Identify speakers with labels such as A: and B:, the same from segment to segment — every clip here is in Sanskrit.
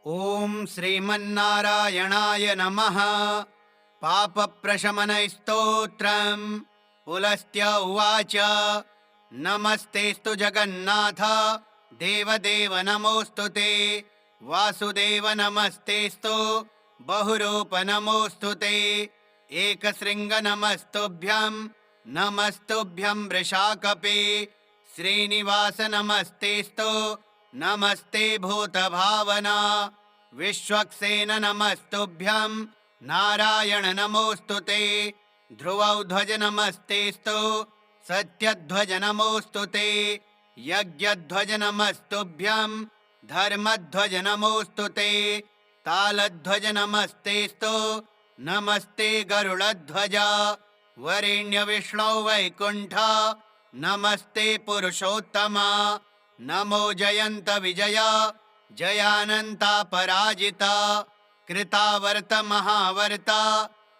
A: ॐ श्रीमन्नारायणाय नमः। पापप्रशमनस्तोत्रम्। पुलस्त्य उवाच नमस्तेस्तु जगन्नाथ देवदेव नमोऽस्तु ते। वासुदेव नमस्तेस्तु बहुरूप नमोऽस्तु ते। एकशृङ्ग नमस्तुभ्यं नमस्तुभ्यं वृषाकपे। श्रीनिवास नमस्तेस्तु नमस्ते भूतभावना। विश्वक्सेन नमस्तुभ्यं नारायण नमोऽस्तु ते। ध्रुवध्वज नमस्तेस्तु सत्यध्वज नमोऽस्तु ते। यज्ञध्वज नमस्तुभ्यं धर्मध्वज नमोऽस्तु ते। तालध्वज नमस्तेस्तु नमस्ते गरुडध्वज। वरेण्य विष्णो वैकुण्ठ नमस्ते पुरुषोत्तमा। नमो जयन्त विजय जयानन्ता पराजिता। कृतावर्त महावर्त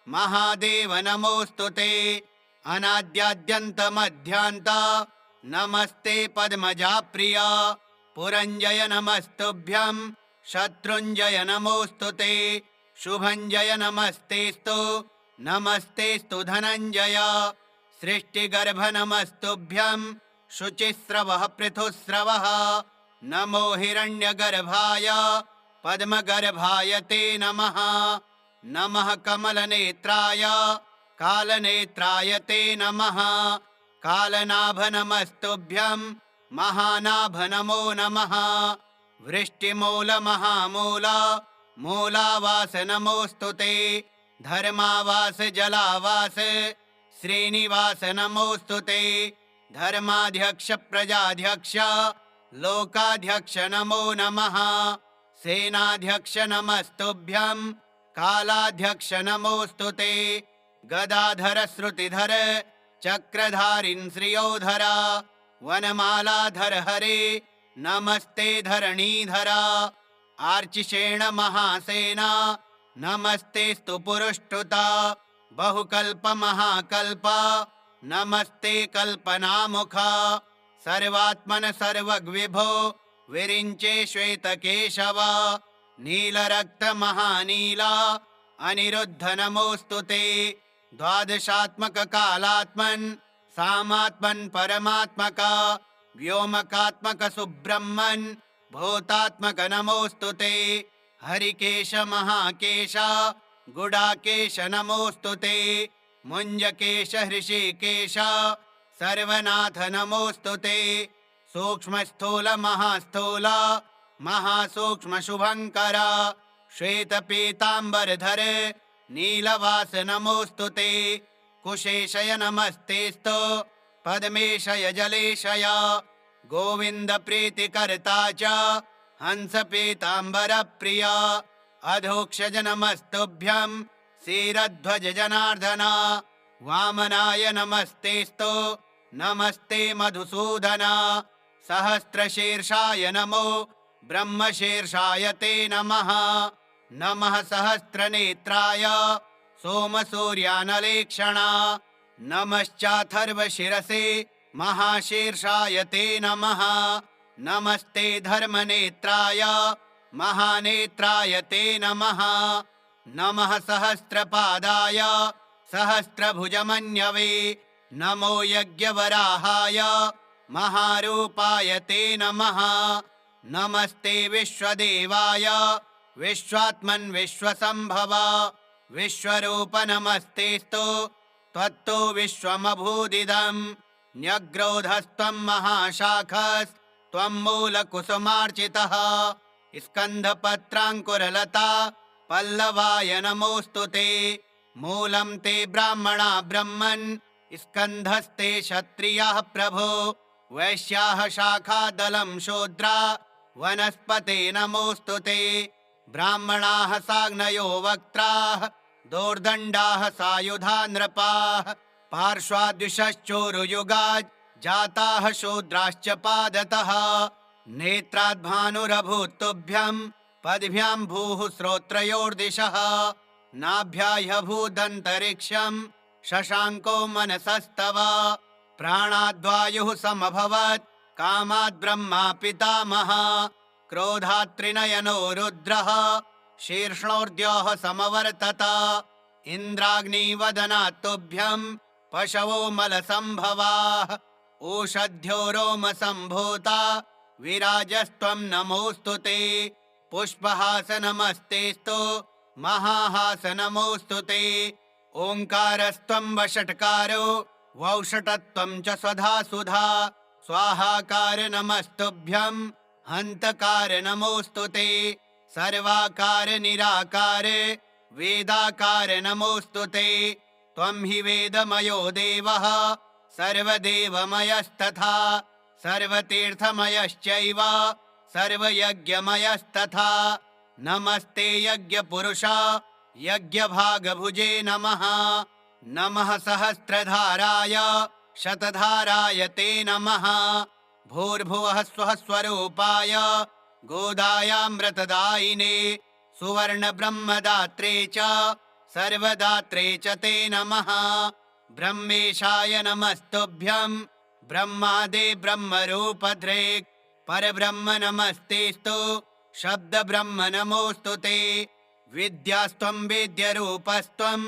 A: महादेव नमोऽस्तु ते। अनाद्याद्यन्त मध्यान्त नमस्ते पद्मजा प्रिया। पुरञ्जय नमस्तुभ्यं शत्रुञ्जय नमोऽस्तु ते। शुभञ्जय नमस्तेस्तु नमस्तेस्तु धनञ्जय। सृष्टिगर्भ नमस्तुभ्यं शुचिस्रवः पृथुस्रवः। नमो हिरण्यगर्भाय पद्मगर्भाय ते नमः। नमः कमलनेत्राय कालनेत्राय ते नमः। कालनाभ नमस्तुभ्यं महानाभ नमो नमः। वृष्टिमूल महामूल मूलावास नमोऽस्तु ते। धर्मावास जलावास श्रीनिवास नमोऽस्तु ते। धर्माध्यक्ष प्रजाध्यक्ष लोकाध्यक्ष नमो नमः। सेनाध्यक्ष नमस्तुभ्यं कालाध्यक्ष नमोऽस्तु ते। गदाधर श्रुतिधर चक्रधारिन् श्रियोधरा। वनमालाधर हरे नमस्ते धरणीधरा। आर्चिषेण महासेना नमस्तेस्तु पुरुष्टुता। बहुकल्प महाकल्प नमस्ते कल्पनामुखा। सर्वात्मन सर्वग्विभो विरिञ्चे श्वेतकेशवा। नीलरक्त महानीला अनिरुद्ध नमोऽस्तु ते। द्वादशात्मक कालात्मन् सामात्मन् परमात्मका। व्योमकात्मक सुब्रह्मन् भूतात्मक नमोऽस्तु ते। हरिकेश महाकेश गुडाकेश नमोऽस्तु ते। मुञ्जकेश हृषिकेश सर्वनाथ नमोऽस्तु ते। सूक्ष्मस्थूल महास्थूल महासूक्ष्म शुभङ्कर। श्वेतपीताम्बरधर नीलवास नमोऽस्तु ते। कुशेशय नमस्तेस्तु पद्मेशय जलेशय। गोविन्द प्रीतिकर्ता च हंस पीताम्बर प्रिया। अधोक्षज नमस्तुभ्यं क्षीरध्वज जनार्दन। वामनाय नमस्तेस्तु नमस्ते मधुसूदन। सहस्रशीर्षाय नमो ब्रह्मशीर्षाय ते नमः। नमः सहस्रनेत्राय सोमसूर्यानलेक्षण। नमश्चाथर्वशिरसे महाशीर्षाय ते नमः। नमस्ते धर्मनेत्राय महानेत्राय ते नमः। नमः सहस्रपादाय सहस्रभुजमन्यवे। नमो यज्ञवराहाय महारूपाय ते नमः। नमस्ते विश्वदेवाय विश्वात्मन् विश्वसंभव। विश्वरूप नमस्तेस्तु त्वत्तो विश्वमभूदिदम्। न्यग्रोधस्त्वं महाशाखस्त्वं मूलकुसुमार्चितः। स्कन्धपत्राङ्कुरलता पल्लवाय नमोऽस्तु ते। मूलं ते ब्राह्मणा ब्रह्मन् स्कन्धस्ते क्षत्रियाः प्रभो। वैश्याः शाखादलं शूद्रा वनस्पते नमोऽस्तु ते। ब्राह्मणाः साग्नयो वक्त्राः दोर्दण्डाः सायुधा नृपाः। पार्श्वाद्विषश्चोरुयुगात् जाताः शूद्राश्च पादतः। नेत्राद्भानुरभूत्तुभ्यं पद्भ्यां भूः श्रोत्रयोर्दिशः। नाभ्याह्यभूदन्तरिक्षं शशाङ्को मनसस्तव। प्राणाद्वायुः समभवत् कामाद्ब्रह्मा पितामहः क्रोधात्रिनयनो रुद्रः शीर्ष्णोर्द्योः समवर्तत इन्द्राग्निवदनात् तुभ्यं पशवो मलसम्भवाः ओषध्यो रोमसम्भूता विराजस्त्वं नमोऽस्तु ते पुष्पहासनमस्तेस्तु महाहासनमोऽस्तु ते ओङ्कारस्त्वं वषट्कारो वौषटत्वं च स्वधा सुधा स्वाहाकार नमस्तुभ्यं हन्तकार नमोऽस्तु ते सर्वाकार निराकार वेदाकार नमोऽस्तु ते त्वं हि वेदमयो देवः सर्वदेवमयस्तथा सर्वतीर्थमयश्चैव सर्वयज्ञमयस्तथा नमस्ते यज्ञपुरुष यज्ञभागभुजे नमः नमः सहस्रधाराय शतधाराय ते नमः भूर्भुवः स्वः स्वरूपाय गोदायामृतदायिने सुवर्णब्रह्मदात्रे च सर्वदात्रे च ते नमः ब्रह्मेशाय नमस्तुभ्यं ब्रह्मादे ब्रह्मरूपधृक् परब्रह्म नमस्तेस्तु शब्दब्रह्म नमोऽस्तु ते विद्यास्त्वं वेद्यरूपस्त्वं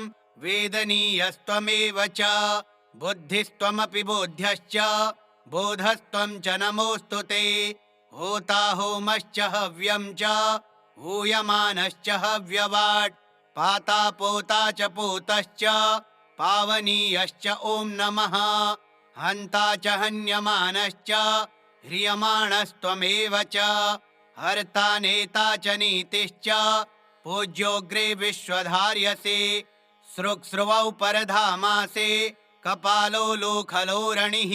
A: वेदनीयस्त्वमेव च बुद्धिस्त्वमपि बोध्यश्च बोधस्त्वं च नमोऽस्तु ते होता होमश्च हव्यं च हूयमानश्च हव्यवाट् पाता पोता च पूतश्च पावनीयश्च ॐ नमः हन्ता च हन्यमानश्च ह्रियमाणस्त्वमेव च हर्ता नेता च नीतिश्च पूज्योऽग्रे विश्वधार्यसे सृक्स्रुवौ परधामासे कपालो लोखलोरणिः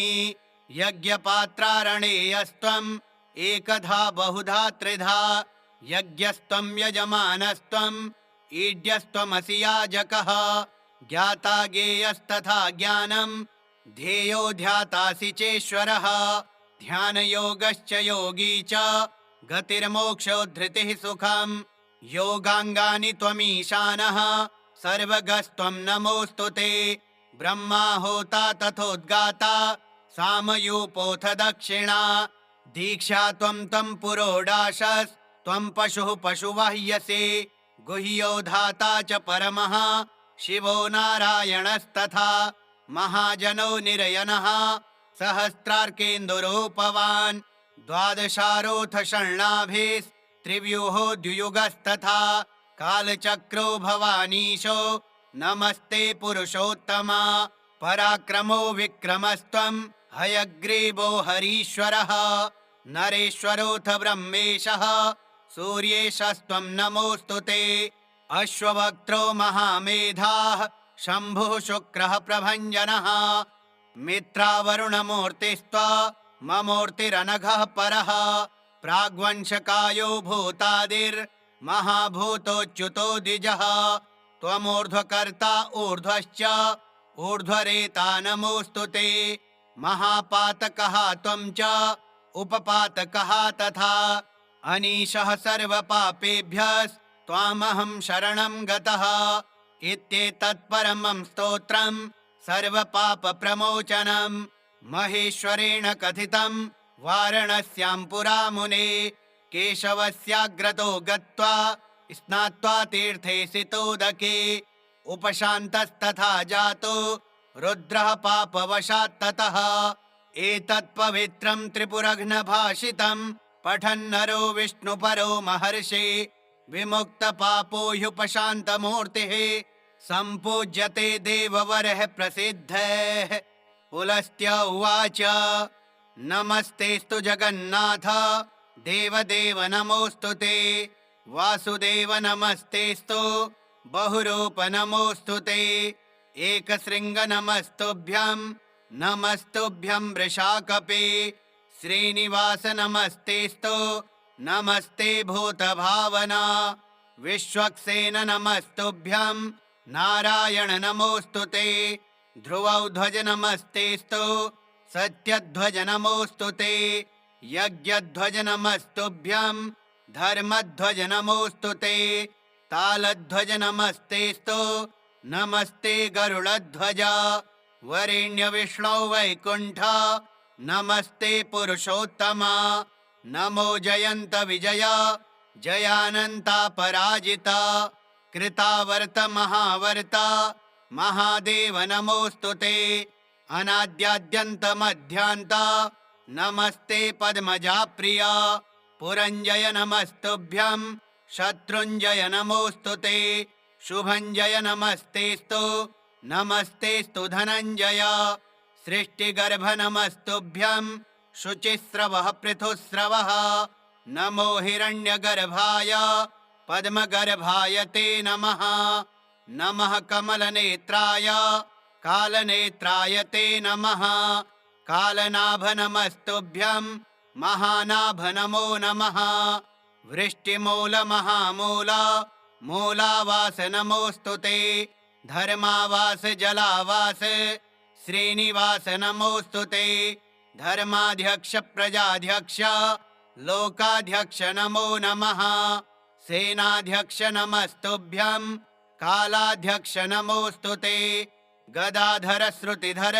A: यज्ञपात्रारणेयस्त्वम् एकधा बहुधा त्रिधा यज्ञस्त्वं यजमानस्त्वम् ईड्यस्त्वमसि याजकः ज्ञाता ज्ञेयस्तथा ज्ञानं ध्येयो ध्यातासि चेश्वरः ध्यानयोगश्च योगी च गतिर्मोक्षोद्धृतिः सुखम् योगाङ्गानि त्वमीशानः सर्वगस्त्वं नमोऽस्तु ते ब्रह्मा होता तथोद्गाता सामयूपोऽथ दक्षिणा दीक्षा त्वं तं पुरोडाशस्त्वं पशुः पशुवाह्यसे गुह्यो धाता च परमः शिवो नारायणस्तथा महाजनो निरयनः सहस्रार्केन्दुरूपवान् द्वादशारोऽथ षण्णाभिस्त्रिव्यूहो द्युयुगस्तथा कालचक्रो भवानीशो नमस्ते पुरुषोत्तमा पराक्रमो विक्रमस्त्वं हयग्रीवो हरीश्वरः नरेश्वरोऽथ ब्रह्मेशः सूर्येशस्त्वं नमोऽस्तु ते अश्ववक्त्रो महामेधाः शम्भुः शुक्रः प्रभञ्जनः मित्रावरुणमूर्तिस्त्वमूर्तिरनघः परः प्राग्वंशकायो भूतादिर्महाभूतोच्युतो द्विजः त्वमूर्ध्वकर्ता ऊर्ध्वश्च ऊर्ध्वरेता नमोऽस्तु ते महापातकः त्वं च उपपातकः तथा अनीशः सर्वपापेभ्यस्त्वामहं शरणं गतः इत्येतत्परमं स्तोत्रं सर्वपापप्रमोचनं महेश्वरेण कथितं वाराणस्यां पुरा मुने केशवस्याग्रतो गत्वा स्नात्वा तीर्थे सितोदके उपशान्तस्तथा जातो रुद्रः पापवशात् ततः एतत्पवित्रं त्रिपुरघ्नभाषितं पठन्नरो विष्णुपरो महर्षि विमुक्तपापो ह्युपशान्तमूर्तिः सम्पूज्यते देववरः प्रसिद्धः पुलस्त्य उवाच नमस्तेस्तु जगन्नाथ देवदेव नमोऽस्तु ते वासुदेव नमस्तेस्तु बहुरूप नमोऽस्तु ते एकशृङ्ग नमस्तुभ्यं नमस्तुभ्यं वृषाकपे श्रीनिवास नमस्तेस्तु नमस्ते भूतभावना विश्वक्सेन नमस्तुभ्यं नारायण नमोऽस्तु ते ध्रुवौ ध्वज नमस्तेस्तु सत्यध्वज नमोऽस्तु ते यज्ञध्वज नमस्तुभ्यं धर्मध्वज नमोऽस्तु ते तालध्वज नमस्तेस्तु नमस्ते गरुडध्वज वरेण्य विष्णो वैकुण्ठ नमस्ते पुरुषोत्तमा नमो जयन्त विजय जयानन्ता पराजिता कृतावर्त महावर्त महादेव नमोऽस्तु ते अनाद्याद्यन्त मध्यान्त नमस्ते पद्मजा प्रिया पुरञ्जय नमस्तुभ्यं शत्रुञ्जय नमोऽस्तु ते शुभञ्जय नमस्तेस्तु नमस्तेस्तु धनञ्जय सृष्टिगर्भ नमस्तुभ्यं शुचिस्रवः पृथुस्रवः नमो हिरण्यगर्भाय पद्मगर्भाय ते नमः नमः कमलनेत्राय कालनेत्राय ते नमः कालनाभ नमस्तुभ्यं महानाभ नमो नमः वृष्टिमूल महामूल मूलावास नमोऽस्तु ते धर्मावास जलावास श्रीनिवास नमोऽस्तु ते धर्माध्यक्ष प्रजाध्यक्ष लोकाध्यक्ष नमो नमः सेनाध्यक्ष नमस्तुभ्यं कालाध्यक्ष नमोऽस्तु ते गदाधर श्रुतिधर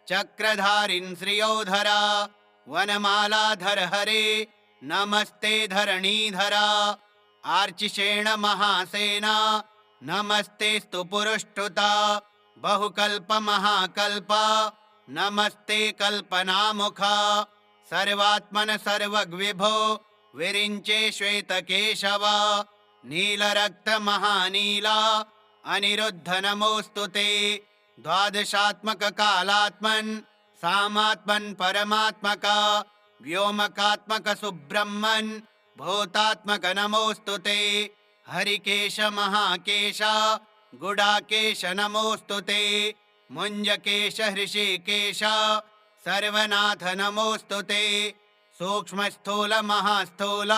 A: चक्रधारिन् श्रियोधरा वनमालाधर हरे नमस्ते धरणीधरा आर्चिषेण महासेना नमस्तेस्तु पुरुष्टुता बहुकल्प महाकल्प नमस्ते कल्पनामुखा सर्वात्मन सर्वग्विभो विरिञ्चे श्वेतकेशव नीलरक्त महानीला अनिरुद्ध नमोऽस्तु ते द्वादशात्मक कालात्मन् सामात्मन् परमात्मक व्योमकात्मक सुब्रह्मन् भूतात्मक नमोऽस्तु ते हरिकेश महाकेश गुडाकेश नमोऽस्तु ते मुञ्जकेश हृषिकेश सर्वनाथ नमोऽस्तु ते सूक्ष्मस्थूल महास्थूल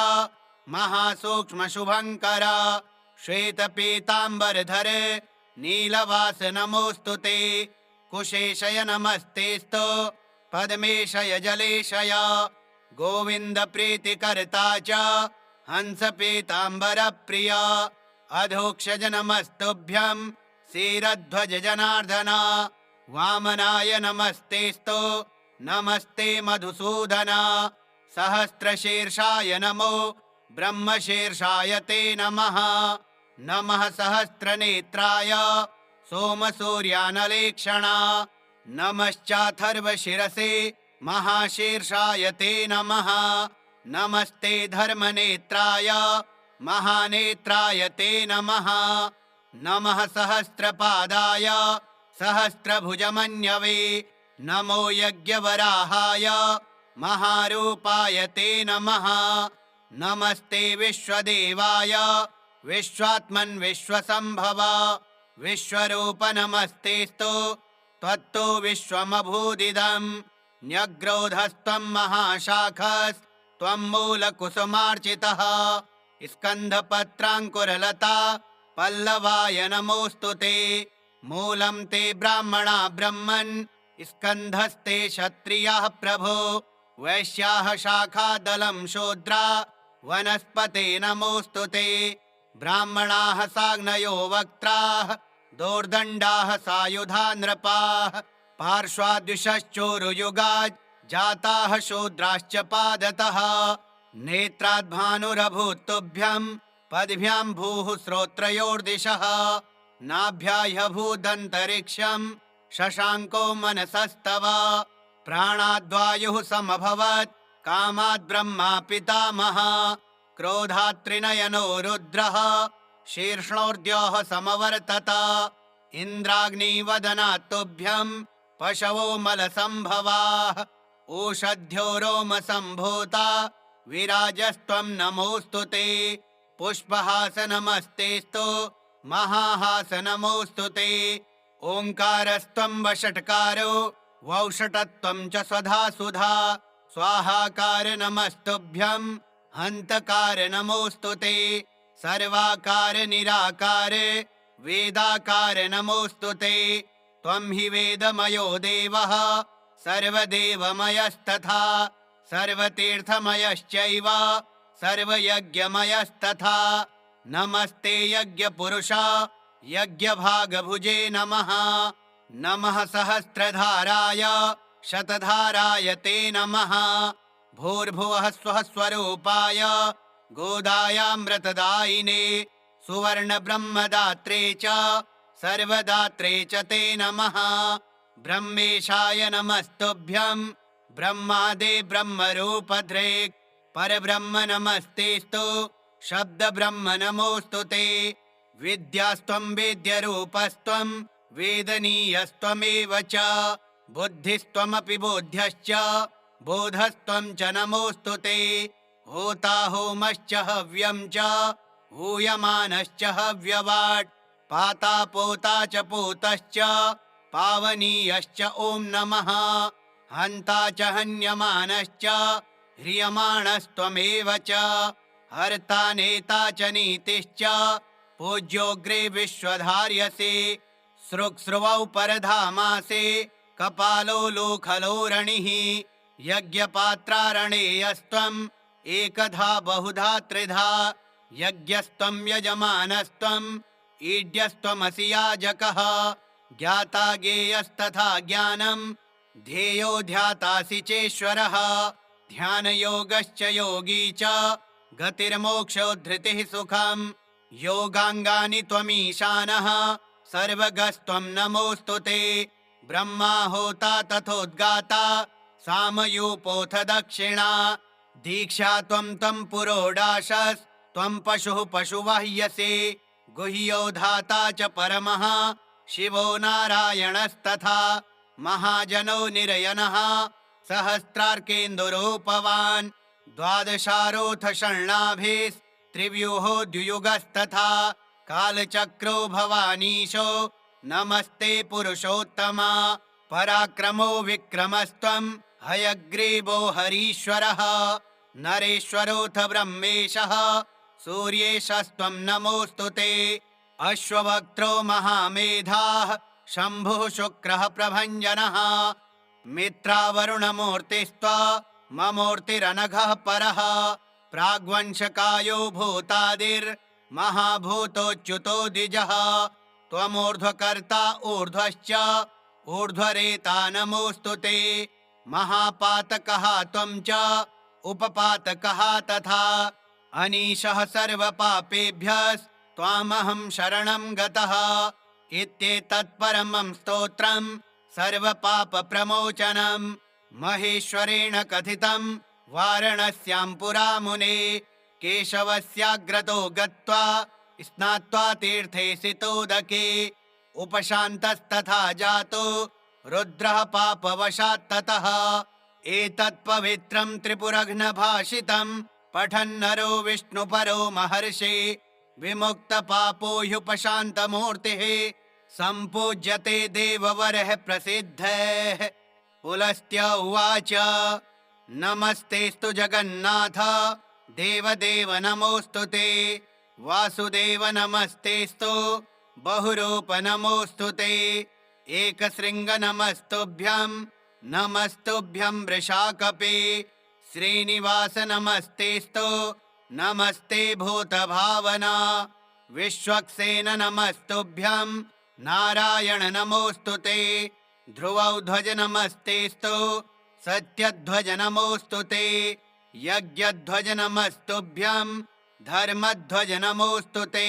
A: महासूक्ष्म शुभङ्कर श्वेतपीताम्बरधर नीलवास नमोऽस्तु ते कुशेशय नमस्तेस्तु पद्मेशय जलेशय गोविन्द प्रीतिकर्ता च हंस पीताम्बर प्रिया अधोक्षज नमस्तुभ्यं क्षीरध्वज जनार्दन वामनाय नमस्तेस्तु नमस्ते मधुसूदन सहस्रशीर्षाय नमो ब्रह्मशीर्षाय ते नमः नमः सहस्रनेत्राय सोमसूर्यानलेक्षण नमश्चाथर्वशिरसे महाशीर्षाय ते नमः नमस्ते धर्मनेत्राय महानेत्राय ते नमः नमः सहस्रपादाय सहस्रभुजमन्यवे नमो यज्ञवराहाय महारूपाय ते नमः नमस्ते विश्वदेवाय विश्वात्मन् विश्वसंभव विश्वरूप नमस्तेस्तु त्वत्तो विश्वमभूदिदं न्यग्रोधस्त्वं महाशाखस्त्वं मूलकुसुमार्चितः स्कन्धपत्राङ्कुरलता पल्लवाय नमोऽस्तु ते मूलं ते ब्राह्मणा ब्रह्मन् स्कन्धस्ते क्षत्रियाः प्रभो वैश्याः शाखादलं शूद्रा वनस्पते नमोऽस्तु ते ब्राह्मणाः साग्नयो वक्त्राः दोर्दण्डाः सायुधा नृपाः पार्श्वाद्विषश्चोरुयुगात् जाताः शूद्राश्च पादतः नेत्राद्भानुरभूत् तुभ्यं पद्भ्यां भूः श्रोत्रयोर्दिशः नाभ्याह्यभूदन्तरिक्षं शशाङ्को मनसस्तव प्राणाद्वायुः समभवत् कामाद्ब्रह्मा पितामहः क्रोधात् त्रिनयनो रुद्रः शीर्ष्णोर्द्योः समवर्तत इन्द्राग्निवदनात् तुभ्यं पशवो मलसम्भवाः ओषध्यो रोमसम्भूता विराजस्त्वं नमोऽस्तु ते पुष्पहास नमस्तेस्तु महाहास नमोऽस्तु ते ओङ्कारस्त्वं वषट्कारो वौषटत्वं च स्वधा सुधा स्वाहाकार नमस्तुभ्यं हन्तकार नमोऽस्तु ते सर्वाकार निराकार वेदाकार नमोऽस्तु ते त्वं हि वेदमयो देवः सर्वदेवमयस्तथा सर्वतीर्थमयश्चैव सर्वयज्ञमयस्तथा नमस्ते यज्ञपुरुष यज्ञभागभुजे नमः नमः सहस्रधाराय शतधाराय ते नमः भूर्भुवः स्वः स्वरूपाय गोदायामृतदायिने सुवर्णब्रह्मदात्रे च सर्वदात्रे च ते नमः। ब्रह्मेशाय नमस्तुभ्यं ब्रह्मादे ब्रह्मरूपधृक् परब्रह्म नमस्तेस्तु शब्दब्रह्म नमोऽस्तु ते। विद्यास्त्वं वेद्यरूपस्त्वं वेदनीयस्त्वमेव च बुद्धिस्त्वमपि बोध्यश्च बोधस्त्वं च नमोऽस्तु ते। होता होमश्च हव्यं च हूयमानश्च हव्यवाट् पाता पोता च पूतश्च पावनीयश्च ॐ नमः। हन्ता च हन्यमानश्च ह्रियमाणस्त्वमेव च हर्ता नेता च नीतिश्च पूज्योऽग्रे विश्वधार्यसे। सृक्स्रुवौ परधामासे कपालो लोखलोरणिः यज्ञपात्रारणेयस्त्वम् एकधा बहुधा त्रिधा यज्ञस्त्वं यजमानस्त्वम् ईड्यस्त्वमसि याजकः। ज्ञाता ज्ञेयस्तथा ज्ञानं ध्येयो ध्यातासि चेश्वरः। ध्यानयोगश्च योगी च गतिर्मोक्षो धृतिः सुखम् योगाङ्गानि त्वमीशानः सर्वगस्त्वं नमोऽस्तु ते। ब्रह्मा होता तथोद्गाता सामयूपोऽथ दक्षिणा दीक्षा त्वं पुरोडाशस्त्वं पशुः पशुवाह्यसे। गुह्यो धाता च परमः शिवो नारायणस्तथा महाजनो निरयनः सहस्रार्केन्दुरूपवान् द्वादशारोऽथ षण्णाभिस्त्रिव्यूहो द्युयुगस्तथा कालचक्रो भवानीशो नमस्ते पुरुषोत्तमा। पराक्रमो विक्रमस्त्वं हयग्रीवो हरीश्वरः नरेश्वरोऽथ ब्रह्मेशः सूर्येशस्त्वं नमोऽस्तु ते। अश्ववक्त्रो महामेधाः शम्भुः शुक्रः प्रभञ्जनः मित्रावरुणमूर्तिस्त्वमूर्तिरनघः परः प्राग्वंशकायो भूतादिर्महाभूतोच्युतो द्विजः। त्वमूर्ध्वकर्ता ऊर्ध्वश्च ऊर्ध्वरेता नमोऽस्तु ते। महापातकः त्वं च उपपातकः तथा अनीशः सर्वपापेभ्यस्त्वामहं शरणं गतः। इत्येतत्परमं स्तोत्रं सर्वपापप्रमोचनं महेश्वरेण कथितं वाराणस्यां पुरा मुने। केशवस्याग्रतो गत्वा स्नात्वा तीर्थे सितोदके उपशान्तस्तथा जातो रुद्रः पापवशात्ततः। एतत्पवित्रं त्रिपुरघ्नभाषितं पठन्नरो विष्णुपरो महर्षि विमुक्तपापो ह्युपशान्तमूर्तिः सम्पूज्यते देववरः प्रसिद्धः। पुलस्त्य उवाच नमस्तेस्तु जगन्नाथ देवदेव नमोऽस्तु ते। वासुदेव नमस्तेस्तु बहुरूप नमोऽस्तु ते। एकशृङ्ग नमस्तुभ्यं नमस्तुभ्यं वृषाकपे। श्रीनिवास नमस्तेस्तु नमस्ते भूतभावना। विश्वक्सेन नमस्तुभ्यं नारायण नमोऽस्तु ते। ध्रुवध्वज नमस्तेस्तु सत्यध्वज नमोऽस्तु ते। यज्ञध्वज नमस्तुभ्यं धर्मध्वज नमोऽस्तु ते।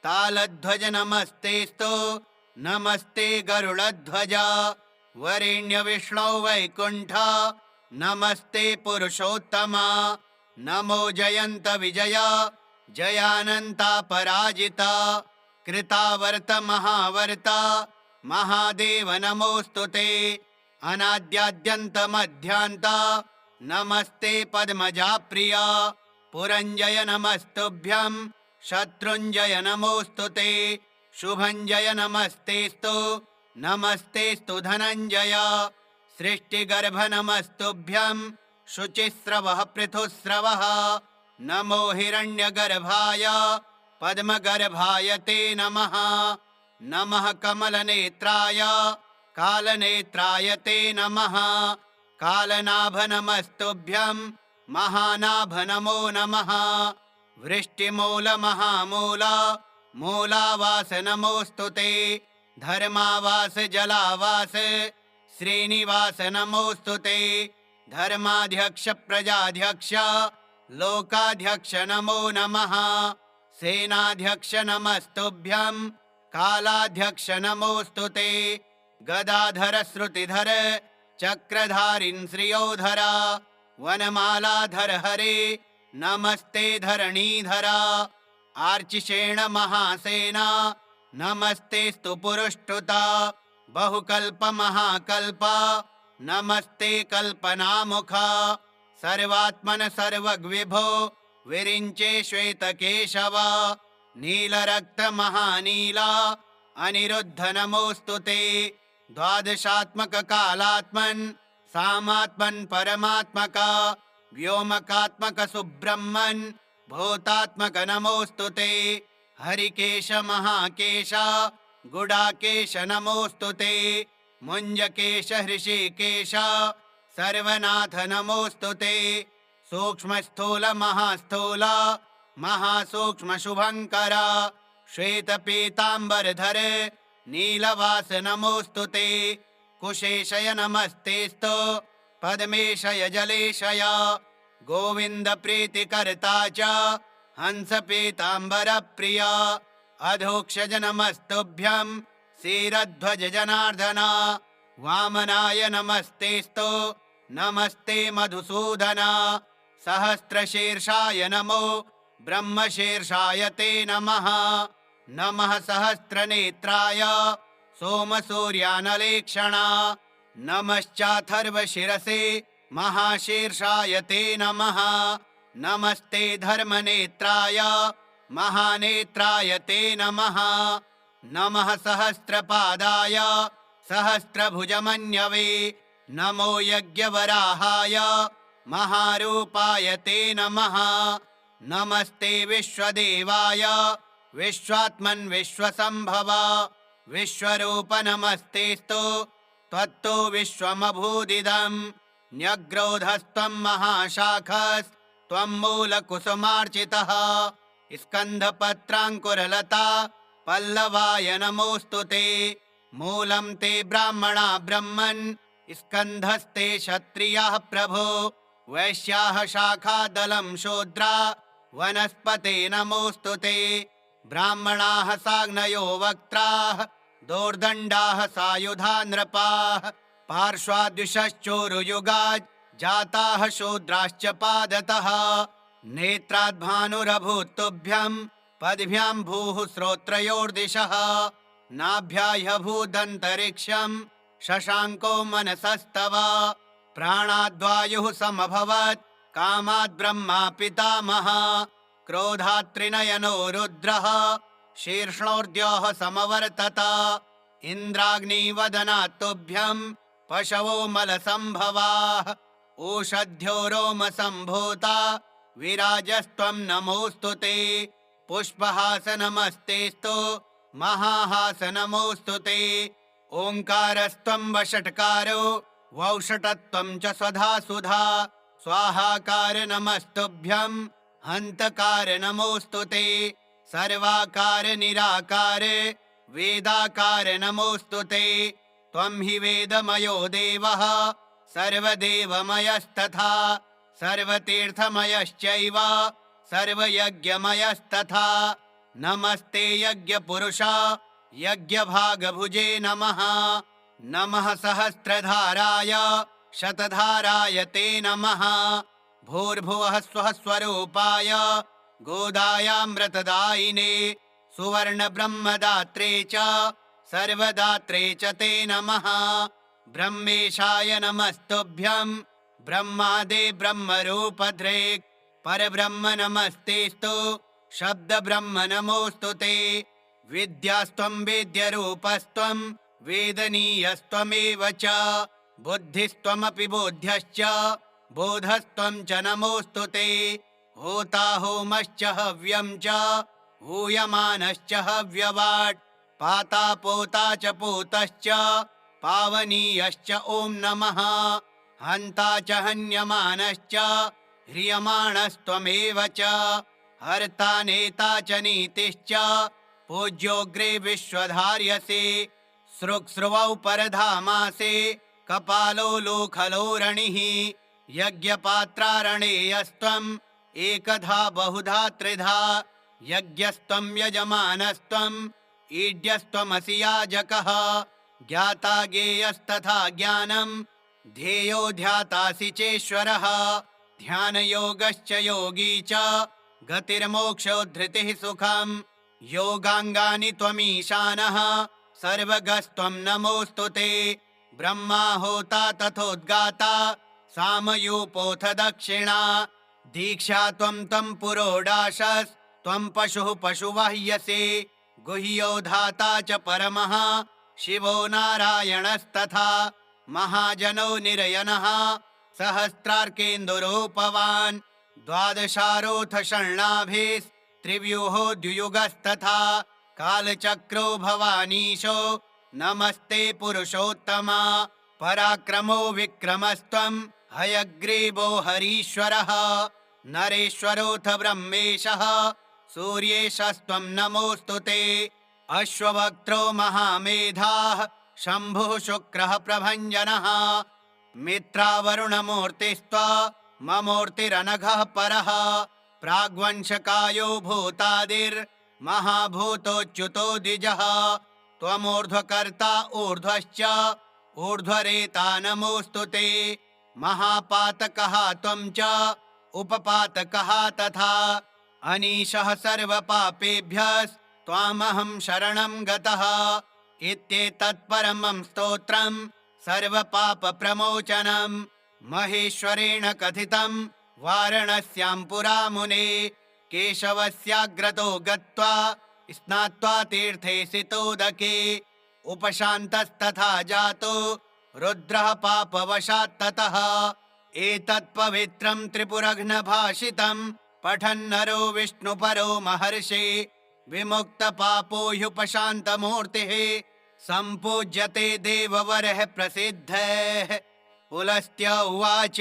A: तालध्वज नमस्तेस्तु नमस्ते गरुडध्वज। वरेण्यविष्णो वैकुण्ठ नमस्ते पुरुषोत्तमा। नमो जयन्त विजय जयानन्तापराजिता। कृतावर्त महावर्त महादेव नमोऽस्तु ते। अनाद्याद्यन्तमध्यान्त नमस्ते पद्मजा प्रिया। पुरञ्जय नमस्तुभ्यं शत्रुञ्जय नमोऽस्तु ते। शुभञ्जय नमस्तेस्तु नमस्तेस्तु धनञ्जय। सृष्टिगर्भ नमस्तुभ्यं शुचिस्रवः पृथुस्रवः। नमो हिरण्यगर्भाय पद्मगर्भाय ते नमः। नमः कमलनेत्राय कालनेत्राय ते नमः। कालनाभ नमस्तुभ्यं महानाभ नमो नमः। वृष्टिमूल महामूल मूलावास नमोऽस्तु ते। धर्मावास जलावास श्रीनिवास नमोऽस्तु ते। धर्माध्यक्ष प्रजाध्यक्ष लोकाध्यक्ष नमो नमः। सेनाध्यक्ष नमस्तुभ्यं कालाध्यक्ष नमोस्तुते। गदाधर श्रुतिधर चक्रधारिन् श्रियोधरा वनमालाधर हरे नमस्ते धरणीधरा। आर्चिषेण महासेना नमस्तेस्तु पुरुष्टुता। बहुकल्प महाकल्प नमस्ते कल्पनामुखा। सर्वात्मन सर्वग्विभो विरिञ्चे श्वेतकेशवा। नीलरक्त महानीला अनिरुद्ध नमोस्तुते। द्वादशात्मक कालात्मन् सामात्मन् परमात्मका। व्योमकात्मक सुब्रह्मन् भूतात्मक नमोस्तुते। हरिकेश महाकेश गुडाकेश नमोस्तुते। मुञ्जकेश हृषिकेश सर्वनाथ नमोस्तुते। सूक्ष्मस्थूल महास्थूल महासूक्ष्म शुभङ्कर श्वेतपीताम्बरधर नीलवास नमोस्तुते। कुशेशय नमस्तेस्तु पद्मेशय जलेशय। गोविन्द प्रीतिकर्ता च हंस पीताम्बर प्रिया। अधोक्षज नमस्तुभ्यं क्षीरध्वज जनार्दन। वामनाय नमस्तेस्तु नमस्ते मधुसूदन। सहस्रशीर्षाय नमो ब्रह्मशीर्षाय ते नमः। नमः सहस्रनेत्राय सोमसूर्यानलेक्षण। नमश्चाथर्वशिरसे महाशीर्षाय ते नमः। नमस्ते धर्मनेत्राय महानेत्राय ते नमः। नमः सहस्रपादाय सहस्रभुजमन्यवे। नमो यज्ञवराहाय महारूपाय ते नमः। नमस्ते विश्वदेवाय विश्वात्मन् विश्वसंभव। विश्वरूप नमस्तेस्तु त्वत्तो विश्वमभूदिदम्। न्यग्रोधस्त्वं महाशाखस्त्वं मूलकुसुमार्चितः। स्कन्धपत्राङ्कुरलता पल्लवाय नमोस्तुते। मूलं ते ब्राह्मणा ब्रह्मन् स्कन्धस्ते क्षत्रियाः प्रभो। वैश्याः शाखादलं शूद्रा वनस्पते नमोस्तुते। ब्राह्मणाः साग्नयो वक्त्राः दोर्दण्डाः सायुधा नृपाः। पार्श्वाद्विषश्चोरुयुगात् जाताः शूद्राश्च पादतः। नेत्राद्भानुरभूत् तुभ्यं पद्भ्यां भूः श्रोत्रयोर्दिशः। नाभ्याह्यभूदन्तरिक्षं शशाङ्को मनसस्तव। प्राणाद्वायुः समभवत् कामाद्ब्रह्मा पितामहः। क्रोधात् त्रिनयनो रुद्रः शीर्ष्णोर्द्योः समवर्तत। इन्द्राग्निवदनात् तुभ्यं पशवो मलसम्भवाः। ओषध्यो रोमसम्भूता विराजस्त्वं नमोऽस्तुते। पुष्पहास नमस्तेस्तु महाहास नमोऽस्तुते। ओङ्कारस्त्वं वषट्कारो वौषटत्वं च स्वधा सुधा। स्वाहाकार नमस्तुभ्यं हन्तकार नमोऽस्तुते। सर्वाकार निराकार वेदाकार नमोऽस्तुते। त्वं हि वेदमयो देवः सर्वदेवमयस्तथा। सर्वतीर्थमयश्चैव सर्वयज्ञमयस्तथा। नमस्ते यज्ञपुरुष यज्ञभागभुजे नमः। नमः सहस्रधाराय शतधाराय ते नमः। भूर्भुवः स्वः स्वरूपाय गोदायामृतदायिने सुवर्णब्रह्मदात्रे च सर्वदात्रे च ते नमः। ब्रह्मेशाय नमस्तुभ्यं ब्रह्मादे ब्रह्मरूपधृक्। परब्रह्म नमस्तेस्तु शब्दब्रह्म नमोऽस्तुते। विद्यास्त्वं वेद्यरूपस्त्वं वेदनीयस्त्वमेव च। बुद्धिस्त्वमपि बोध्यश्च बोधस्त्वं च नमोऽस्तुते। होता होमश्च हव्यं च हूयमानश्च हव्यवाट्। पाता पोता च पूतश्च पावनीयश्च ॐ नमः। हन्ता च हन्यमानश्च ह्रियमाणस्त्वमेव च। हर्ता नेता च नीतिश्च पूज्योऽग्रे विश्वधार्यसे। सृक्स्रुवौ परधामासे कपालो लोखलो रणिः। यज्ञपात्रारणेयस्त्वम् एकधा बहुधा त्रिधा यज्ञस्त्वं यजमानस्त्वम् ईड्यस्त्वमसि याजकः ज्ञाता ज्ञेयस्तथा ज्ञानं ध्येयो ध्यातासि चेश्वरः ध्यानयोगश्च योगी च गतिर्मोक्षोद्धृतिः सुखम् योगाङ्गानि त्वमीशानः सर्वगस्त्वं नमोऽस्तु ते ब्रह्माहोता तथोद्गाता सामयूपोऽथ दक्षिणा दीक्षा त्वं तं पुरोडाशस्त्वं पशुः पशुवाह्यसे गुह्यो धाता च परमः शिवो नारायणस्तथा महाजनो निरयनः सहस्रार्केन्दुरूपवान् द्वादशारोऽथ षण्णाभिस्त्रिव्यूहो द्युयुगस्तथा कालचक्रो भवानीशो नमस्ते पुरुषोत्तमा पराक्रमो विक्रमस्त्वं हयग्रीवो हरीश्वरः नरेश्वरोऽथ ब्रह्मेशः सूर्येशस्त्वं नमोऽस्तु ते अश्ववक्त्रो महामेधाः शम्भुः शुक्रः प्रभञ्जनः मित्रावरुणमूर्तिस्त्वमूर्तिरनघः परः प्राग्वंशकायो भूतादिर्महाभूतोच्युतो द्विजः त्वमूर्ध्वकर्ता ऊर्ध्वश्च ऊर्ध्वरेता नमोऽस्तु ते महापातकः त्वं च उपपातकः तथा अनीशः सर्वपापेभ्यस्त्वामहं शरणं गतः इत्येतत्परमं स्तोत्रं सर्वपापप्रमोचनं महेश्वरेण कथितं वाराणस्यां पुरा मुने केशवस्याग्रतो गत्वा स्नात्वा तीर्थे सितोदके उपशान्तस्तथा जातो रुद्रः पापवशात्ततः एतत्पवित्रं त्रिपुरघ्नभाषितं पठन्नरो विष्णुपरो महर्षि विमुक्तपापो ह्युपशान्तमूर्तिः सम्पूज्यते देववरः प्रसिद्धः पुलस्त्य उवाच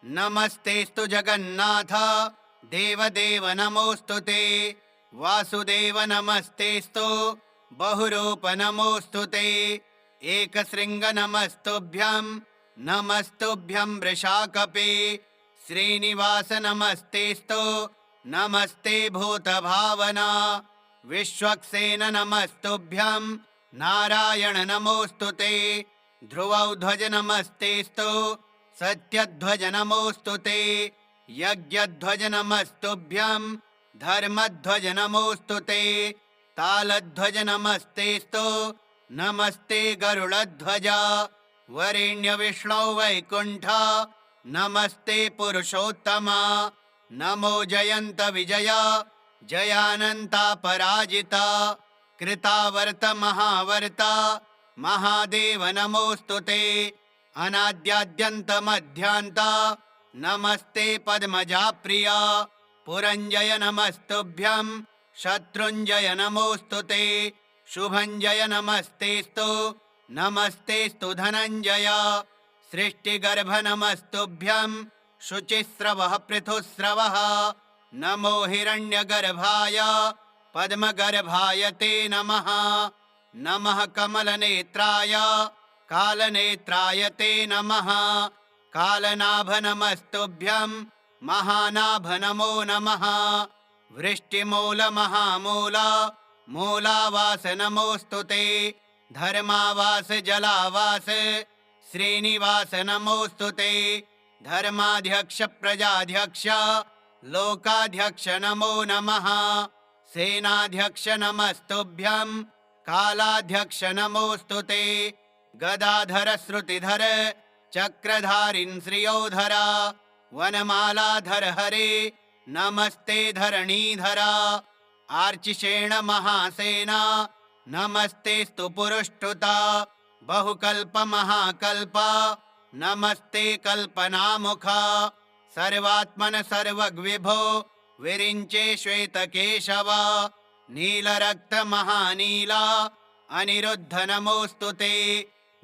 A: नमस्तेस्तु जगन्नाथ देवदेव नमोऽस्तु ते वासुदेव नमस्तेस्तु बहुरूप नमोऽस्तु ते एकशृङ्ग नमस्तुभ्यं वृषाकपे श्रीनिवास नमस्तेस्तु नमस्ते भूतभावना विश्वक्सेन नमस्तुभ्यं नारायण नमोऽस्तु ते ध्रुवध्वज नमस्तेस्तु सत्यध्वज नमोऽस्तु ते यज्ञध्वज नमस्तुभ्यं धर्मध्वज नमोऽस्तु ते तालध्वज नमस्तेस्तु नमस्ते गरुडध्वज वरेण्य विष्णो वैकुण्ठ नमस्ते पुरुषोत्तमा नमो जयन्त विजय जयानन्ता पराजिता कृतावर्त महावर्त महादेव नमोऽस्तु ते अनाद्याद्यन्त मध्यान्त नमस्ते पद्मजा प्रिया पुरञ्जय नमस्तुभ्यं शत्रुञ्जय नमोऽस्तु ते शुभञ्जय नमस्तेस्तु नमस्तेस्तु धनञ्जय सृष्टिगर्भ नमस्तुभ्यं शुचिस्रवः पृथुस्रवः नमो हिरण्यगर्भाय पद्मगर्भाय ते नमः नमः कमलनेत्राय कालनेत्राय ते नमः कालनाभ नमस्तुभ्यं महानाभ नमो नमः वृष्टिमूल महामूल मूलावास नमोऽस्तु ते धर्मावास जलावास श्रीनिवास नमोऽस्तु ते धर्माध्यक्ष प्रजाध्यक्ष लोकाध्यक्ष नमो नमः सेनाध्यक्ष नमस्तुभ्यं कालाध्यक्ष नमोऽस्तु ते गदाधर श्रुतिधर चक्रधारिन् श्रियोधरा वनमालाधर हरे नमस्ते धरणीधरा आर्चिषेण महासेना नमस्तेस्तु पुरुष्टुता बहुकल्प महाकल्प नमस्ते कल्पनामुखा सर्वात्मन सर्वग्विभो विरिञ्चे श्वेतकेशव नीलरक्त महानीला अनिरुद्ध नमोऽस्तु ते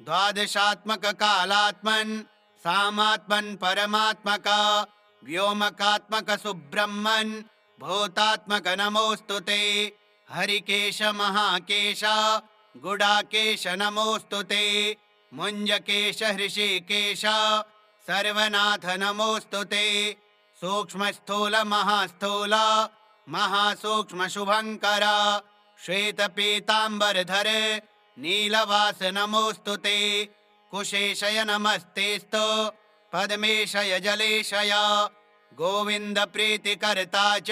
A: द्वादशात्मक कालात्मन् सामात्मन् परमात्मक व्योमकात्मक सुब्रह्मन् भूतात्मक नमोऽस्तु ते हरिकेश महाकेश गुडाकेश नमोऽस्तु ते मुञ्जकेश हृषिकेश सर्वनाथ नमोऽस्तु ते। सूक्ष्मस्थूल महास्थूल महासूक्ष्म शुभङ्कर श्वेतपीताम्बरधर नीलवास नमोऽस्तु ते। कुशेशय नमस्तेस्तु पद्मेशय जलेशय गोविंद प्रीतिकर्ता च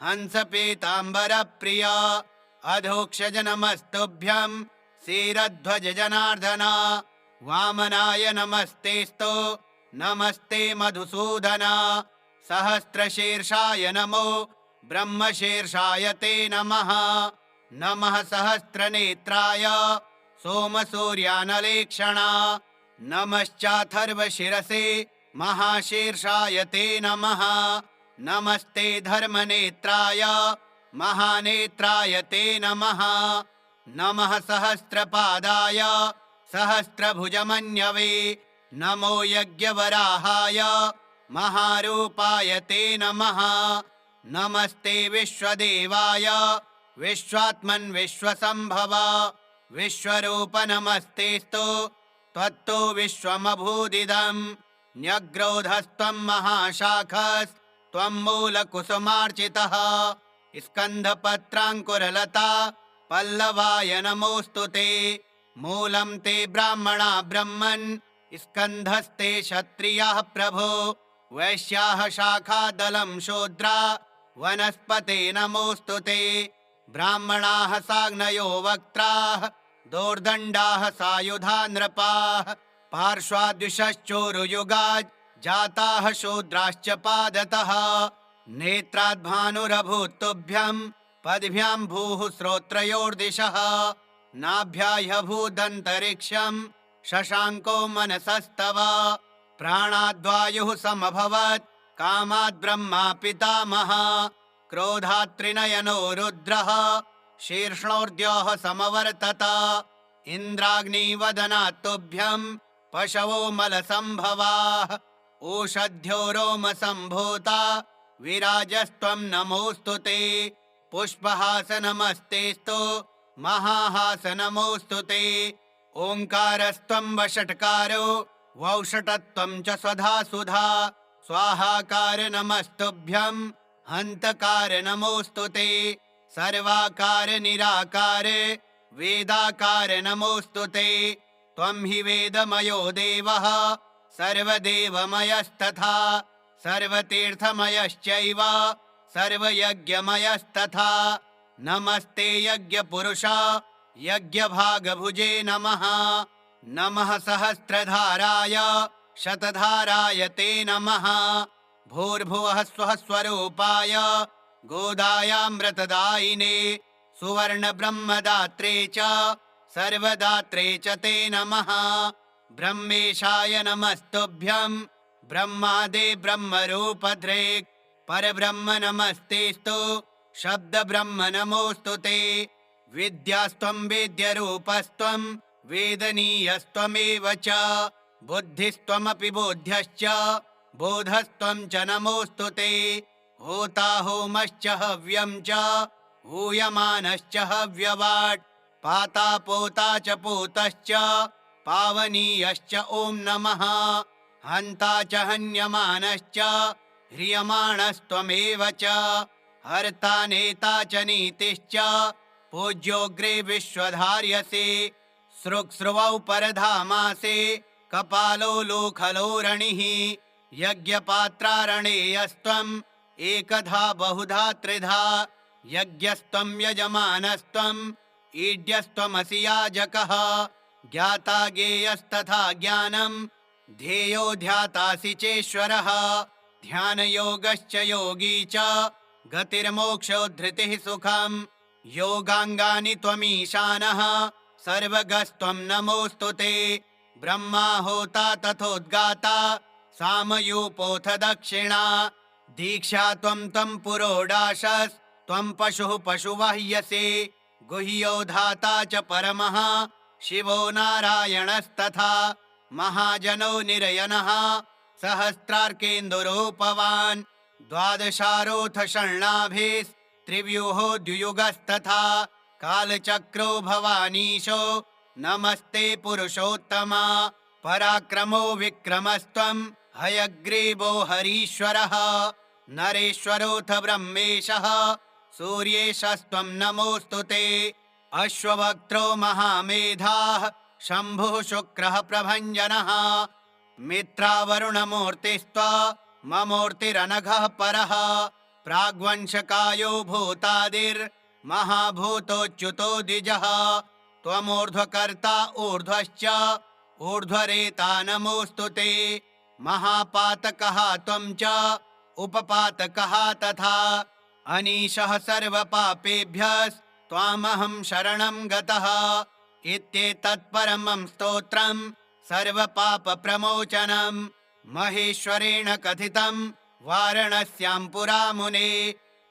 A: हंस पीतांबर प्रिय अधोक्षज नमस्तुभ्यं क्षीरध्वज जनार्दन। वामनाय नमस्तेस्तु नमस्ते मधुसूदन। सहस्रशीर्षाय नमो ब्रह्मशीर्षाय ते नमः। नमः सहस्रनेत्राय सोमसूर्यानलेक्षण। नमश्चाथर्वशिरसे महाशीर्षाय ते नमः। नमस्ते धर्मनेत्राय महानेत्राय ते नमः। नमः सहस्रपादाय सहस्रभुजमन्यवे नमो यज्ञवराहाय महारूपाय ते नमः। नमस्ते विश्वदेवाय विश्वात्मन् विश्वसंभव विश्वरूप नमस्तेस्तु त्वत्तो विश्वमभूदिदम्। न्यग्रोधस्त्वं महाशाखस्त्वं मूलकुसुमार्चितः। स्कन्धपत्राङ्कुरलता पल्लवाय नमोऽस्तु ते। मूलं ते ब्राह्मणा ब्रह्मन् स्कन्धस्ते क्षत्रियाः प्रभो। वैश्याः शाखादलं शूद्रा वनस्पते नमोऽस्तु ते। ब्राह्मणाः साग्नयो वक्त्राः दोर्दण्डाः सायुधा नृपाः। पार्श्वाद्विषश्चोरुयुगात् जाताः शूद्राश्च पादतः। नेत्राद्भानुरभूत् तुभ्यं पद्भ्यां भूः श्रोत्रयोर्दिशः। नाभ्याह्यभूदन्तरिक्षं शशाङ्को मनसस्तव। प्राणाद्वायुः समभवत् कामाद् ब्रह्मा पितामहः। क्रोधात् त्रिनयनो रुद्रः शीर्ष्णोर्द्यौः समवर्तत। इन्द्राग्निवदनात् तुभ्यं पशवो मलसम्भवाः। ओषध्यो रोमसम्भूता विराजस्त्वं नमोऽस्तु ते। पुष्पहास नमस्तेस्तु महाहास नमोऽस्तु ते। ओङ्कारस्त्वं वषट्कारो वौषटत्वं च स्वधा सुधा। स्वाहाकार नमस्तुभ्यं हन्तकार नमोऽस्तु ते। सर्वाकार निराकार वेदाकार नमोऽस्तु ते। त्वं हि वेदमयो देवः सर्वदेवमयस्तथा सर्वतीर्थमयश्चैव सर्वयज्ञमयस्तथा। नमस्ते यज्ञपुरुष यज्ञभागभुजे नमः। नमः सहस्रधाराय शतधाराय ते नमः। भूर्भुवः स्वः स्वरूपाय गोदायामृतदायिने सुवर्णब्रह्मदात्रे च सर्वदात्रे च ते नमः। ब्रह्मेशाय नमस्तुभ्यं ब्रह्मादे ब्रह्मरूपधृक् परब्रह्म नमस्तेस्तु शब्दब्रह्म नमोऽस्तु ते। विद्यास्त्वं वेद्यरूपस्त्वं वेदनीयस्त्वमेव च। बुद्धिस्त्वमपि बोध्यश्च बोधस्त्वं च नमोऽस्तु ते। होता होमश्च हव्यं च हूयमानश्च हव्यवाट्। पाता पोता च पूतश्च पावनीयश्च ॐ नमः। हन्ता च हन्यमानश्च ह्रियमाणस्त्वमेव च। हर्ता नेता च नीतिश्च पूज्योऽग्रे विश्वधार्यसे। सृक्स्रुवौ परधामासे कपालो लोखलोरणिः। यज्ञपात्रारणेयस्त्वम् एकधा बहुधा त्रिधा। यज्ञस्त्वं यजमानस्त्वम् ईड्यस्त्वमसि याजकः। ज्ञाता ज्ञेयस्तथा ज्ञानं ध्येयो ध्यातासि चेश्वरः। ध्यानयोगश्च योगी च गतिर्मोक्षोद्धृतिः सुखम्। योगाङ्गानि त्वमीशानः सर्वगस्त्वं नमोऽस्तु ते। ब्रह्मा होता तथोद्गाता सामयूपोऽथ दक्षिणा। दीक्षा त्वं तं पुरोडाशस्त्वं पशुः पशुवाह्यसे। गुह्यो धाता च परमः शिवो नारायणस्तथा। महाजनो निरयनः सहस्रार्केन्दुरूपवान्। द्वादशारोऽथ षण्णाभिस्त्रिव्यूहो द्वियुगस्तथा। कालचक्रो भवानीशो नमस्ते पुरुषोत्तमा। पराक्रमो विक्रमस्त्वं हयग्रीवो हरीश्वरः नरेश्वरोऽथ ब्रह्मेशः सूर्येशस्त्वं नमोऽस्तु ते अश्ववक्त्रो महामेधाः शम्भुः शुक्रः प्रभञ्जनः मित्रावरुणमूर्तिस्त्वा ममूर्तिरनघः परः प्राग्वंशकायो भूतादिर्महाभूतोच्युतो द्विजः त्वमूर्ध्वकर्ता ऊर्ध्वश्च ऊर्ध्वरेता नमोऽस्तु ते महापातकः त्वं च उपपातकः तथा अनीशः सर्वपापेभ्यस्त्वामहं शरणं गतः इत्येतत्परमं स्तोत्रं सर्वपापप्रमोचनं महेश्वरेण कथितं वाराणस्यां पुरा मुने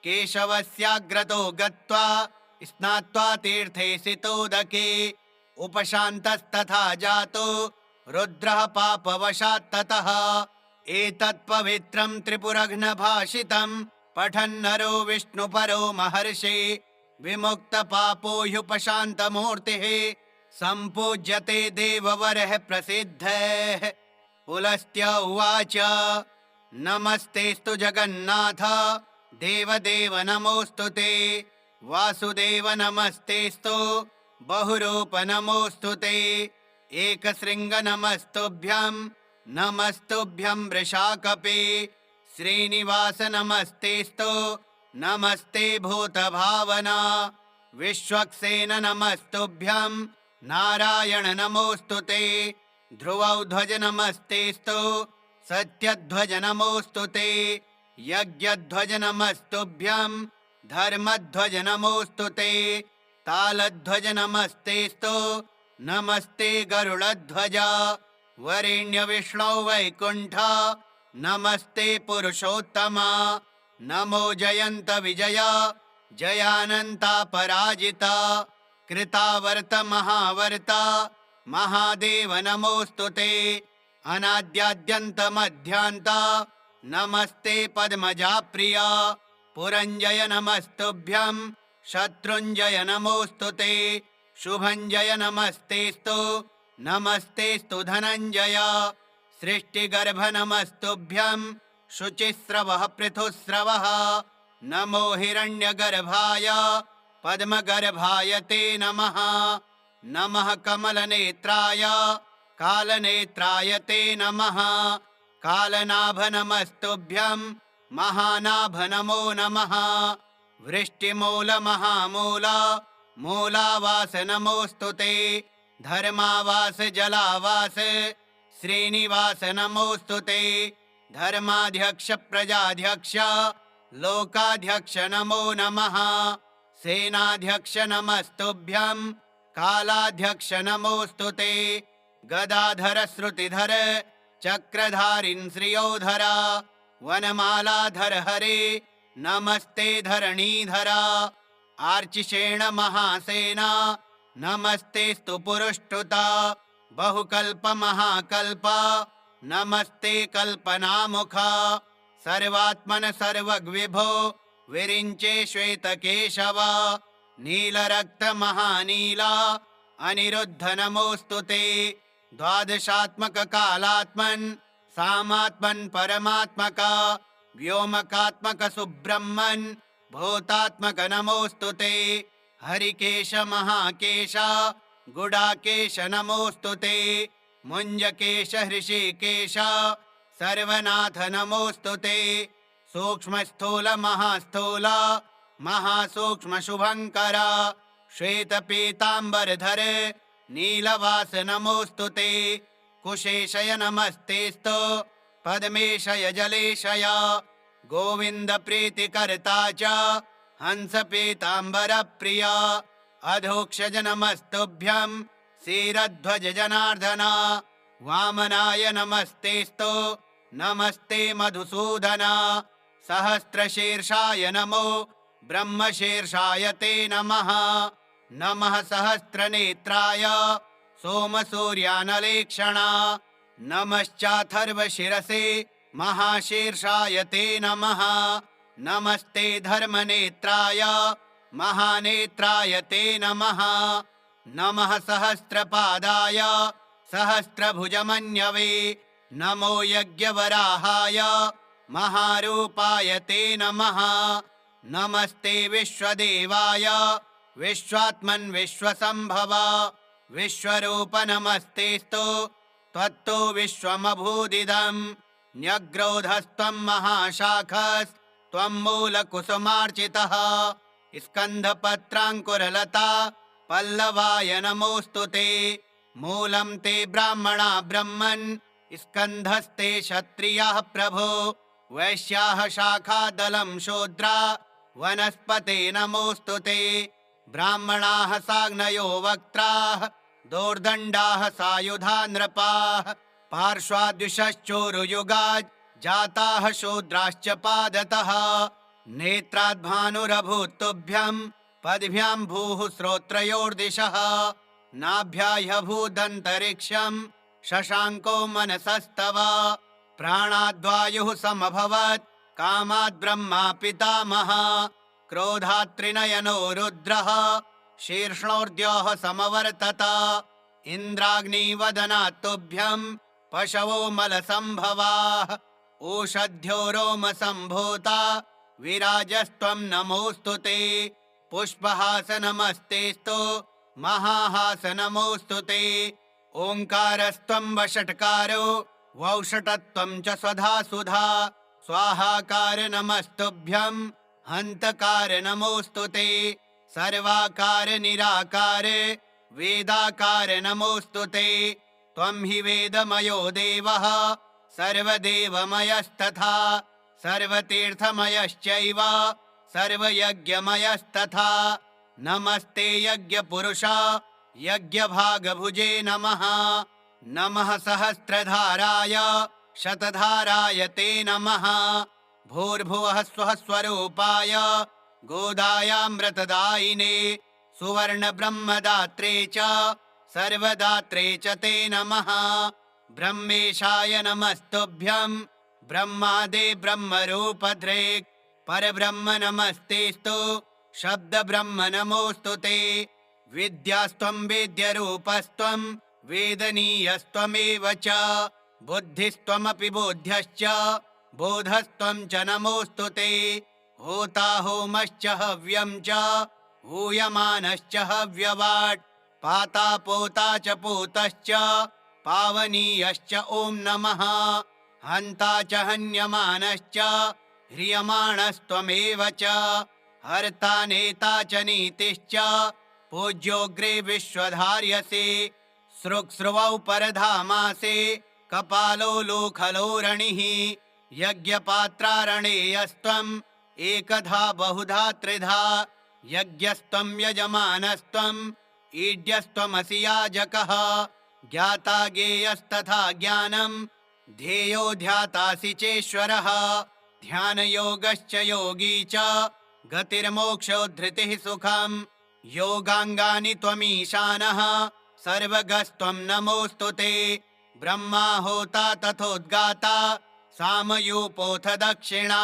A: केशवस्याग्रतो गत्वा स्नात्वा तीर्थे सितोदके उपशान्तस्तथा जातो रुद्रः पापवशात् ततः एतत्पवित्रं त्रिपुरघ्नभाषितं पठन्नरो विष्णुपरो महर्षि विमुक्तपापो ह्युपशान्तमूर्तिः सम्पूज्यते देववरः प्रसिद्धः पुलस्त्य उवाच नमस्तेस्तु जगन्नाथ देवदेव नमोऽस्तु ते वासुदेव नमस्तेस्तु बहुरूप नमोऽस्तु ते एकशृङ्ग नमस्तुभ्यं वृषाकपे श्रीनिवास नमस्तेस्तु नमस्ते भूतभावना विश्वक्सेन नमस्तुभ्यं नारायण नमोऽस्तु ते ध्रुवध्वज नमस्तेस्तु सत्यध्वज नमोऽस्तु ते यज्ञध्वज नमस्तुभ्यं धर्मध्वज नमोऽस्तु ते तालध्वज नमस्तेस्तु नमस्ते गरुडध्वज वरेण्य विष्णो वैकुण्ठ नमस्ते पुरुषोत्तमा नमो जयन्त विजय जयानन्ता पराजिता कृतावर्त महावर्त महादेव नमोऽस्तु ते अनाद्याद्यन्त मध्यान्त नमस्ते पद्मजा प्रिया पुरञ्जय नमस्तुभ्यं शत्रुञ्जय नमोऽस्तु ते शुभञ्जय नमस्तेस्तु नमस्तेस्तु धनञ्जय सृष्टिगर्भ नमस्तुभ्यं शुचिस्रवः पृथुस्रवः नमो हिरण्यगर्भाय पद्मगर्भाय ते नमः नमः कमलनेत्राय कालनेत्राय ते नमः कालनाभ नमस्तुभ्यं महानाभ नमो नमः वृष्टिमूल महामूल मूलावास नमोऽस्तु ते धर्मावास जलावास श्रीनिवास नमोऽस्तु ते धर्माध्यक्ष प्रजाध्यक्ष लोकाध्यक्ष नमो नमः सेनाध्यक्ष नमस्तुभ्यं कालाध्यक्ष नमोऽस्तु ते गदाधर श्रुतिधर चक्रधारिन् श्रियोधर वनमालाधर हरे नमस्ते धरणीधरा आर्चिषेण महासेना नमस्तेस्तु पुरुष्टुता बहुकल्प महाकल्प नमस्ते कल्पनामुखा सर्वात्मन सर्वग्विभो विरिञ्चे श्वेतकेशव नीलरक्त महानीला अनिरुद्ध नमोऽस्तु ते द्वादशात्मक कालात्मन् सामात्मन् परमात्मक व्योमकात्मक सुब्रह्मन् भूतात्मक नमोऽस्तु ते हरिकेश महाकेश गुडाकेश नमोऽस्तु ते मुञ्जकेश हृषिकेश सर्वनाथ नमोऽस्तु ते सूक्ष्मस्थूल महास्थूल महासूक्ष्म शुभङ्कर श्वेतपीताम्बरधर नीलवास नमोऽस्तु ते कुशेशय नमस्तेस्तु पद्मेशय जलेशय गोविन्द प्रीतिकर्ता च हंस पीताम्बर प्रिया अधोक्षज नमस्तुभ्यं क्षीरध्वज जनार्दन वामनाय नमस्तेस्तु नमस्ते मधुसूदन सहस्रशीर्षाय नमो ब्रह्मशीर्षाय ते नमः नमः सहस्रनेत्राय सोमसूर्यानलेक्षण नमश्चाथर्वशिरसे महाशीर्षाय ते नमः नमस्ते धर्मनेत्राय महानेत्राय ते नमः नमः सहस्रपादाय सहस्रभुजमन्यवे नमो यज्ञवराहाय महारूपाय ते नमः। नमस्ते विश्वदेवाय विश्वात्मन् विश्वसंभव विश्वरूप नमस्तेस्तु त्वत्तो विश्वमभूदिदम्। न्यग्रोधस्त्वं महाशाखस्त्वं मूलकुसुमार्चितः स्कन्धपत्राङ्कुरलता पल्लवाय नमोऽस्तु ते। मूलं ते ब्राह्मणा ब्रह्मन् स्कन्धस्ते क्षत्रियाः प्रभो वैश्याः शाखादलं शूद्रा वनस्पते नमोऽस्तु ते। ब्राह्मणाः साग्नयो वक्त्राः दोर्दण्डाः सायुधा नृपाः पार्श्वाद्विषश्चोरुयुगात् जाताः शूद्राश्च पादतः। नेत्राद्भानुरभूत् तुभ्यं पद्भ्यां भूः श्रोत्रयोर्दिशः नाभ्याह्यभूदन्तरिक्षं शशाङ्को मनसस्तव। प्राणाद्वायुः समभवत् कामाद् ब्रह्मा पितामहः क्रोधात् त्रिनयनो रुद्रः शीर्ष्णोर्द्योः समवर्तत। इन्द्राग्निवदनात् तुभ्यं पशवो मलसम्भवाः ओषध्यो रोमसम्भूता विराजस्त्वं नमोऽस्तु ते। पुष्पहासनमस्तेस्तु महाहासनमोऽस्तु ते। ओङ्कारस्त्वं वषट्कारो वौषटत्वं च स्वधा सुधा स्वाहाकार नमस्तुभ्यं हन्तकार नमोऽस्तु ते। सर्वाकार निराकार वेदाकार नमोऽस्तु ते। त्वं हि वेदमयो देवः सर्वदेवमयस्तथा सर्वतीर्थमयश्चैव सर्वयज्ञमयस्तथा। नमस्ते यज्ञपुरुष यज्ञभागभुजे नमः। नमः सहस्रधाराय शतधाराय ते नमः। भूर्भुवः स्वः स्वरूपाय गोदायामृतदायिने सुवर्णब्रह्मदात्रे च सर्वदात्रे च ते नमः। ब्रह्मेशाय नमस्तुभ्यं ब्रह्मादे ब्रह्मरूपधृक् परब्रह्म नमस्तेस्तु शब्दब्रह्म नमोऽस्तु ते। विद्यास्त्वं वेद्यरूपस्त्वं वेदनीयस्त्वमेव च बुद्धिस्त्वमपि बोध्यश्च बोधस्त्वं च नमोऽस्तु ते। होता होमश्च हव्यं च हूयमानश्च हव्यवाट् पाता पोता च पूतश्च पावनीयश्च ॐ नमः। हन्ता च हन्यमानश्च ह्रियमाणस्त्वमेव च हर्ता नेता च नीतिश्च पूज्योऽग्रे विश्वधार्यसे। सृक्स्रुवौ परधामासे कपालो लोखलोरणिः यज्ञपात्रारणेयस्त्वम् एकधा बहुधा त्रिधा। यज्ञस्त्वं यजमानस्त्वम् ईड्यस्त्वमसि याजकः ज्ञाता ज्ञेयस्तथा ज्ञानं ध्येयो ध्यातासि चेश्वरः। ध्यानयोगश्च योगी च गतिर्मोक्षोद्धृतिः सुखम् योगाङ्गानि त्वमीशानः सर्वगस्त्वं नमोऽस्तु ते। ब्रह्माहोता तथोद्गाता सामयूपोऽथ दक्षिणा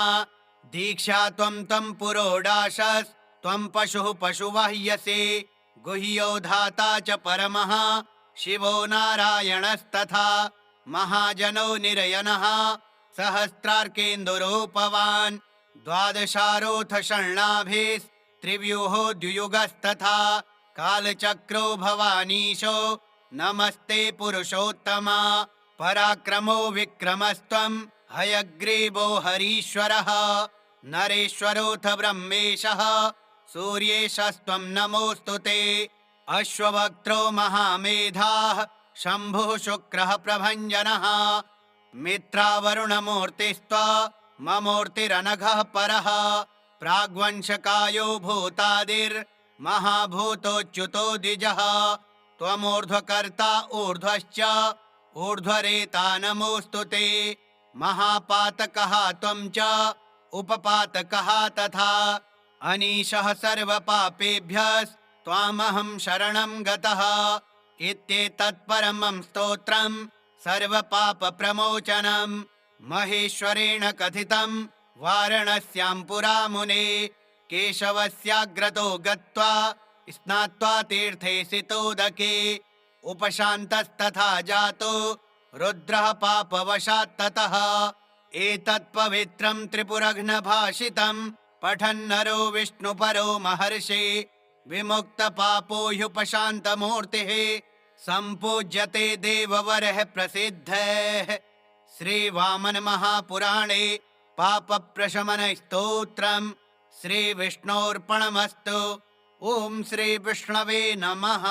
A: दीक्षा त्वं तं पुरोडाशस्त्वं पशुः पशुवाह्यसे। गुह्यो धाता च परमः शिवो नारायणस्तथा महाजनो निरयनः सहस्रार्केन्दुरूपवान् द्वादशारोऽथ षण्णाभिस्त्रिव्यूहो द्वियुगस्तथा। कालचक्रो भवानीशो नमस्ते पुरुषोत्तमा। पराक्रमो विक्रमस्त्वं हयग्रीवो हरीश्वरः। नरेश्वरोऽथ ब्रह्मेशः सूर्येशस्त्वं नमोऽस्तु ते। अश्ववक्त्रो महामेधाः शम्भुः शुक्रः प्रभञ्जनः। मित्रावरुणमूर्तिस्त्वमूर्तिरनघः परः। प्राग्वंशकायो भूतादिर्महाभूतोच्युतो द्विजः। त्वमूर्ध्वकर्ता ऊर्ध्वश्च ऊर्ध्वरेता नमोऽस्तु ते। महापातकः त्वं च उपपातकः तथा। अनीशः सर्वपापेभ्यस्त्वामहं शरणं गतः। इत्येतत्परमं स्तोत्रं सर्वपापप्रमोचनं महेश्वरेण कथितं वाराणस्यां पुरा मुने। केशवस्याग्रतो गत्वा स्नात्वा तीर्थे सितोदके उपशान्तस्तथा जातो रुद्रः पापवशात् ततः। एतत्पवित्रं त्रिपुरघ्नभाषितं पठन्नरो विष्णुपरो महर्षि विमुक्तपापो ह्युपशान्तमूर्तिः सम्पूज्यते देववरः प्रसिद्धः। श्रीवामन महापुराणे पापप्रशमनस्तोत्रम् श्रीविष्णोर्पणमस्तु। ॐ श्रीविष्णवे नमः।